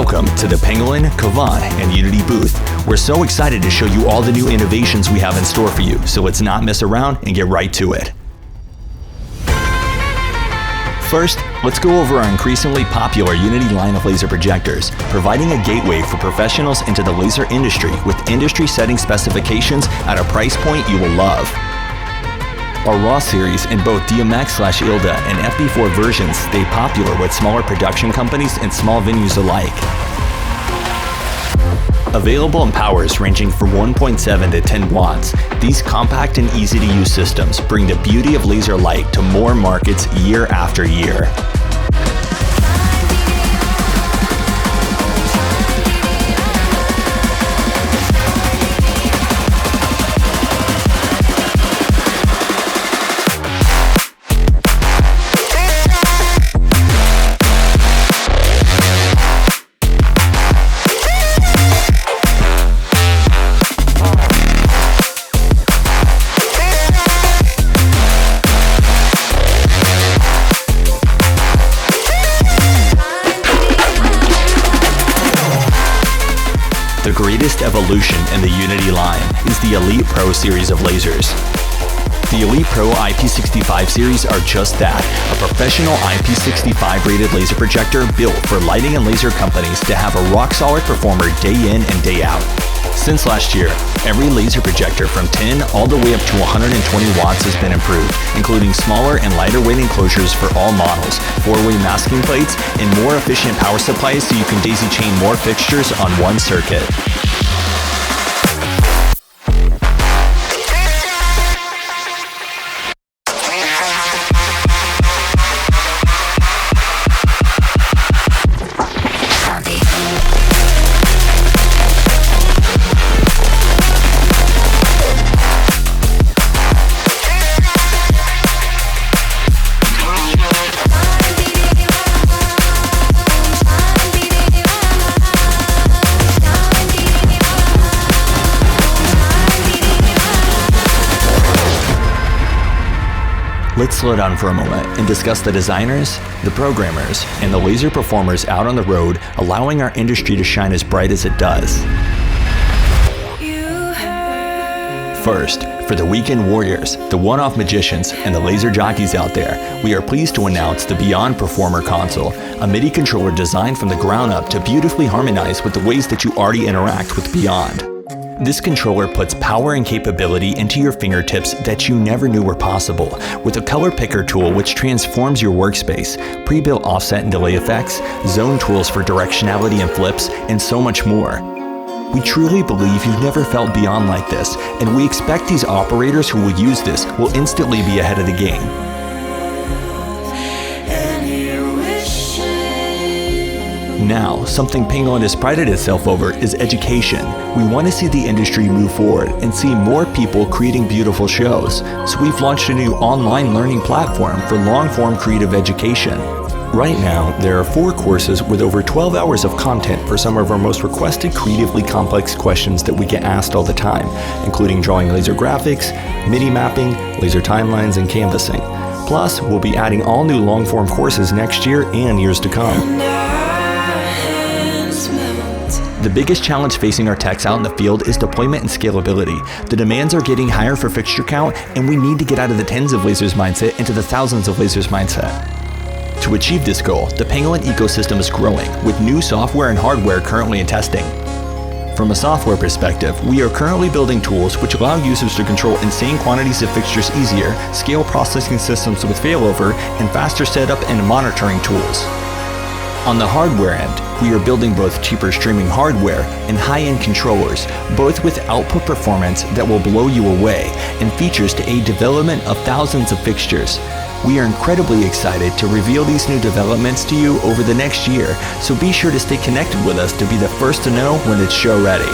Welcome to the Pangolin, Kvant, and Unity booth. We're so excited to show you all the new innovations we have in store for you, so let's not mess around and get right to it. First, let's go over our increasingly popular Unity line of laser projectors, providing a gateway for professionals into the laser industry with industry-setting specifications at a price point you will love. Our RAW series in both DMX/ILDA and FB4 versions stay popular with smaller production companies and small venues alike. Available in powers ranging from 1.7 to 10 watts, these compact and easy-to-use systems bring the beauty of laser light to more markets year after year. The greatest evolution in the Unity line is the Elite Pro series of lasers. The Elite Pro IP65 series are just that, a professional IP65 rated laser projector built for lighting and laser companies to have a rock-solid performer day in and day out. Since last year, every laser projector from 10 all the way up to 120 watts has been improved, including smaller and lighter weight enclosures for all models, 4-way masking plates, and more efficient power supplies so you can daisy chain more fixtures on one circuit. Let's slow down for a moment and discuss the designers, the programmers, and the laser performers out on the road, allowing our industry to shine as bright as it does. First, for the weekend warriors, the one-off magicians, and the laser jockeys out there, we are pleased to announce the Beyond Performer console, a MIDI controller designed from the ground up to beautifully harmonize with the ways that you already interact with Beyond. This controller puts power and capability into your fingertips that you never knew were possible, with a color picker tool which transforms your workspace, pre-built offset and delay effects, zone tools for directionality and flips, and so much more. We truly believe you've never felt Beyond like this, and we expect these operators who will use this will instantly be ahead of the game. Now, something Pangolin has prided itself over is education. We want to see the industry move forward and see more people creating beautiful shows. So we've launched a new online learning platform for long-form creative education. Right now, there are 4 courses with over 12 hours of content for some of our most requested creatively complex questions that we get asked all the time, including drawing laser graphics, MIDI mapping, laser timelines, and canvassing. Plus, we'll be adding all new long-form courses next year and years to come. The biggest challenge facing our techs out in the field is deployment and scalability. The demands are getting higher for fixture count, and we need to get out of the tens of lasers mindset into the thousands of lasers mindset. To achieve this goal, the Pangolin ecosystem is growing, with new software and hardware currently in testing. From a software perspective, we are currently building tools which allow users to control insane quantities of fixtures easier, scale processing systems with failover, and faster setup and monitoring tools. On the hardware end, we are building both cheaper streaming hardware and high-end controllers, both with output performance that will blow you away and features to aid development of thousands of fixtures. We are incredibly excited to reveal these new developments to you over the next year, so be sure to stay connected with us to be the first to know when it's show ready.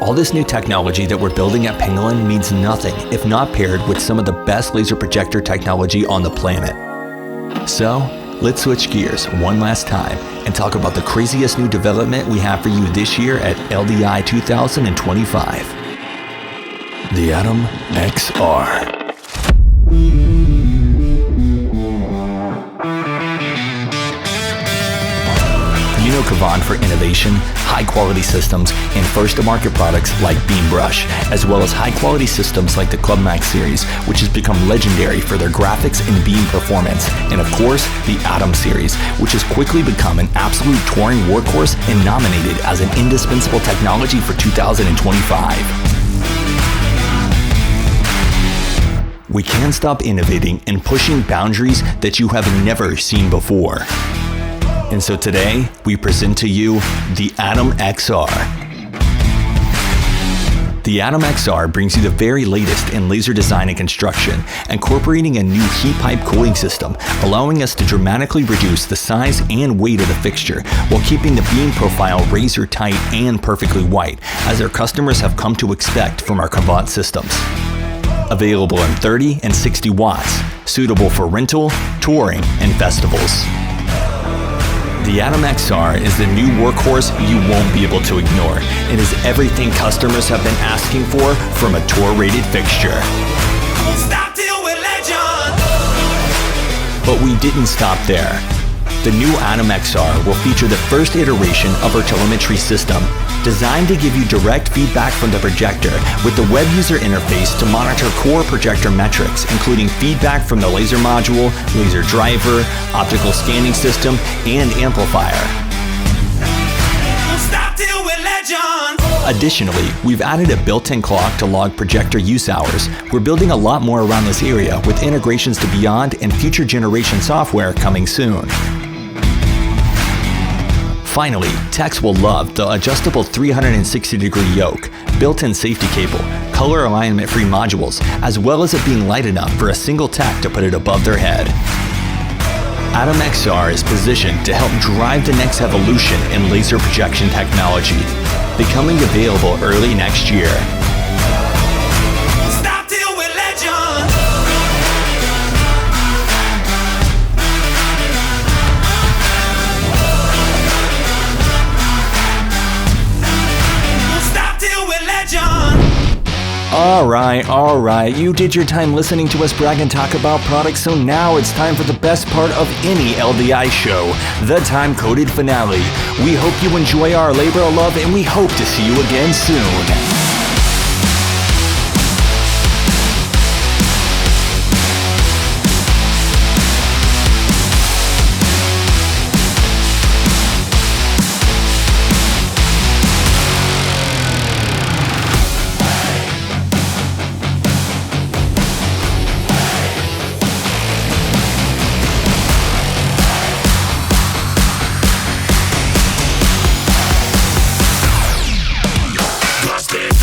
All this new technology that we're building at Pangolin means nothing if not paired with some of the best laser projector technology on the planet. So, let's switch gears one last time and talk about the craziest new development we have for you this year at LDI 2025. The Atom XR. You know Kvant for innovation, high-quality systems, and first-to-market products like BeamBrush, as well as high-quality systems like the Club Max series, which has become legendary for their graphics and beam performance, and of course, the Atom series, which has quickly become an absolute touring workhorse and nominated as an indispensable technology for 2025. We can't stop innovating and pushing boundaries that you have never seen before. And so today, we present to you the Atom XR. The Atom XR brings you the very latest in laser design and construction, incorporating a new heat pipe cooling system, allowing us to dramatically reduce the size and weight of the fixture, while keeping the beam profile razor tight and perfectly white, as our customers have come to expect from our Kvant systems. Available in 30 and 60 watts, suitable for rental, touring, and festivals. The Atom XR is the new workhorse you won't be able to ignore. It is everything customers have been asking for from a tour-rated fixture. Stop till we're legend. But we didn't stop there. The new Atom XR will feature the first iteration of our telemetry system, designed to give you direct feedback from the projector with the web user interface to monitor core projector metrics, including feedback from the laser module, laser driver, optical scanning system, and amplifier. Stop till we're legends. Additionally, we've added a built-in clock to log projector use hours. We're building a lot more around this area with integrations to Beyond and future generation software coming soon. Finally, techs will love the adjustable 360-degree yoke, built-in safety cable, color alignment-free modules, as well as it being light enough for a single tech to put it above their head. Atom XR is positioned to help drive the next evolution in laser projection technology, becoming available early next year. Alright, you did your time listening to us brag and talk about products, so now it's time for the best part of any LDI show, the Timecoded finale. We hope you enjoy our labor of love, and we hope to see you again soon. Busted.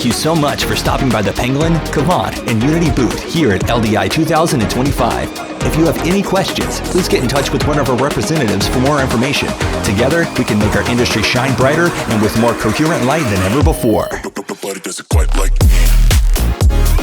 Thank you so much for stopping by the Pangolin, Kvant, and Unity booth here at LDI 2025. If you have any questions, please get in touch with one of our representatives for more information. Together, we can make our industry shine brighter and with more coherent light than ever before. Nobody does it quite like me.